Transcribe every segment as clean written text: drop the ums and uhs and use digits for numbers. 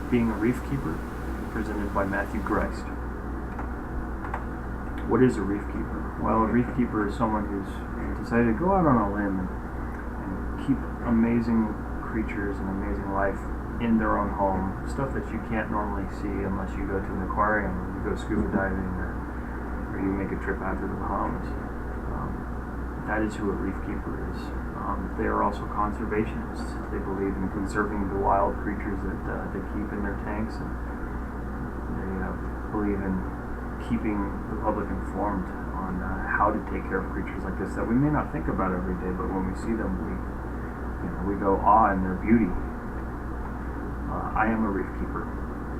Being a Reef Keeper, presented by Matthew Griste. What is a reef keeper? Well, a reef keeper is someone who's decided to go out on a limb and keep amazing creatures and amazing life in their own home, stuff that you can't normally see unless you go to an aquarium or you go scuba diving or you make a trip out to the Bahamas. That is who a reef keeper is. They are also conservationists. They believe in conserving the wild creatures that they keep in their tanks, and they believe in keeping the public informed on how to take care of creatures like this that we may not think about every day, but when we see them, we go awe in their beauty. I am a reef keeper.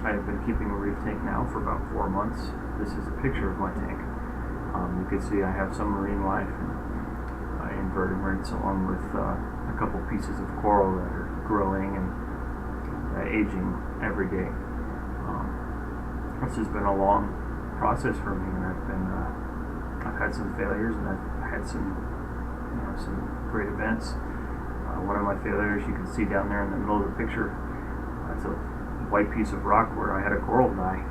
I have been keeping a reef tank now for about 4 months. This is a picture of my tank. You can see I have some marine life and invertebrates, along with a couple pieces of coral that are growing and aging every day. This has been a long process for me, and I've had some failures, and I've had some great events. One of my failures you can see down there in the middle of the picture. It's a white piece of rock where I had a coral die.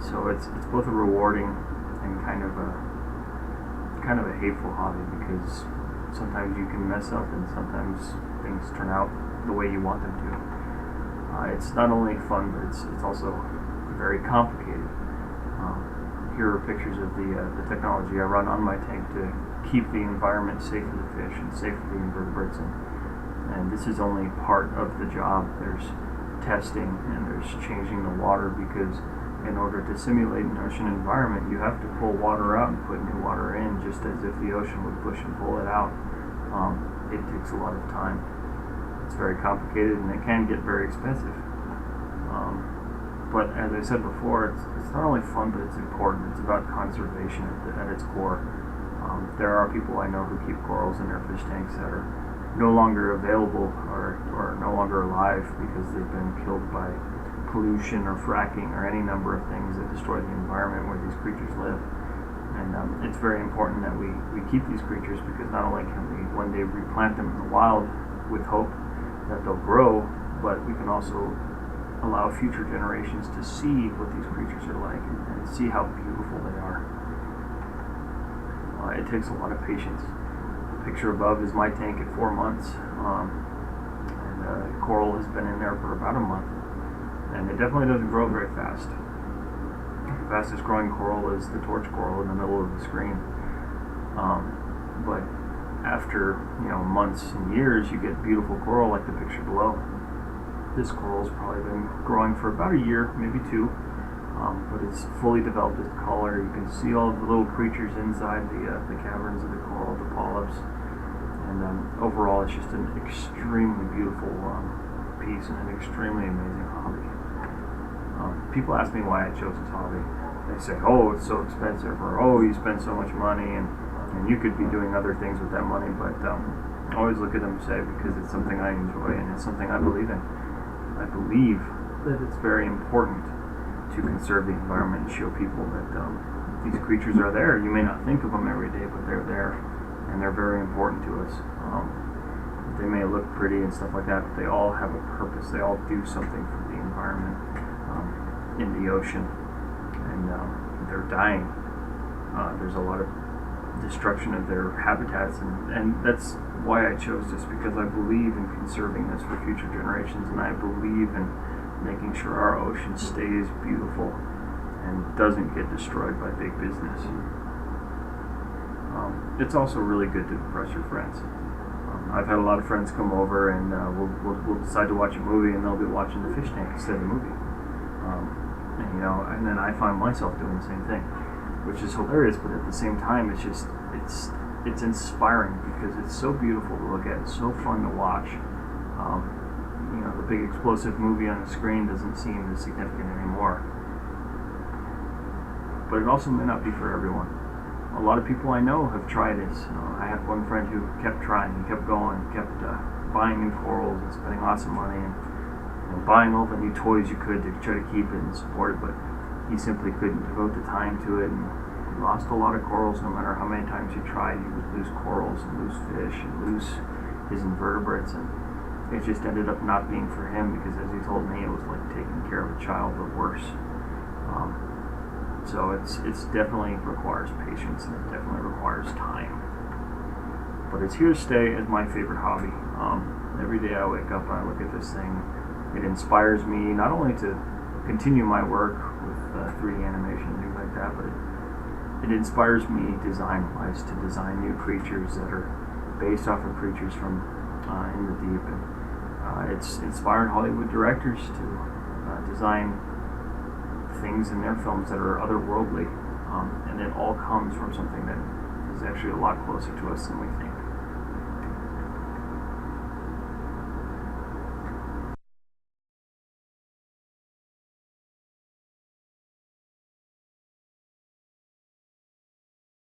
So it's both a rewarding and kind of a hateful hobby, because sometimes you can mess up and sometimes things turn out the way you want them to. It's not only fun, but it's also very complicated. Here are pictures of the technology I run on my tank to keep the environment safe for the fish and safe for the invertebrates. And this is only part of the job. There's testing and there's changing the water, because in order to simulate an ocean environment, you have to pull water out and put new water in, just as if the ocean would push and pull it out. It takes a lot of time. It's very complicated, and it can get very expensive. But as I said before, it's not only fun, but it's important. It's about conservation at its core. There are people I know who keep corals in their fish tanks that are no longer available or no longer alive because they've been killed by pollution or fracking or any number of things that destroy the environment where these creatures live. And it's very important that we keep these creatures, because not only can we one day replant them in the wild with hope that they'll grow, but we can also allow future generations to see what these creatures are like and see how beautiful they are. It takes a lot of patience. The picture above is my tank at 4 months, and coral has been in there for about a month. And it definitely doesn't grow very fast. The fastest growing coral is the torch coral in the middle of the screen. But after months and years, you get beautiful coral like the picture below. This coral's probably been growing for about a year, maybe 2, but it's fully developed its color. You can see all the little creatures inside the caverns of the coral, the polyps, and overall it's just an extremely beautiful piece and an extremely amazing hobby. People ask me why I chose this hobby. They say, oh, it's so expensive, or oh, you spend so much money, and you could be doing other things with that money, but I always look at them and say, because it's something I enjoy and it's something I believe in. I believe that it's very important to conserve the environment and show people that these creatures are there. You may not think of them every day, but they're there, and they're very important to us. They may look pretty and stuff like that, but they all have a purpose. They all do something for the environment in the ocean, and they're dying. There's a lot of destruction of their habitats, and that's why I chose this, because I believe in conserving this for future generations, and I believe in making sure our ocean stays beautiful and doesn't get destroyed by big business. It's also really good to impress your friends. I've had a lot of friends come over, and we'll decide to watch a movie, and they'll be watching the fish tank instead of the movie. And then I find myself doing the same thing, which is hilarious, but at the same time, it's inspiring, because it's so beautiful to look at. It's so fun to watch. The big explosive movie on the screen doesn't seem as significant anymore. But it also may not be for everyone. A lot of people I know have tried this. I had one friend who kept trying, he kept going, kept buying new corals and spending lots of money and buying all the new toys you could to try to keep it and support it, but he simply couldn't devote the time to it, and he lost a lot of corals. No matter how many times he tried, he would lose corals and lose fish and lose his invertebrates, and it just ended up not being for him, because as he told told me it was like taking care of a child, but worse. So it's definitely requires patience, and it definitely requires time. But it's here to stay as my favorite hobby. Every day I wake up and I look at this thing. It inspires me not only to continue my work with 3D animation and things like that, but it inspires me design-wise to design new creatures that are based off of creatures from in the deep. And it's inspired Hollywood directors to design things in their films that are otherworldly, and it all comes from something that is actually a lot closer to us than we think.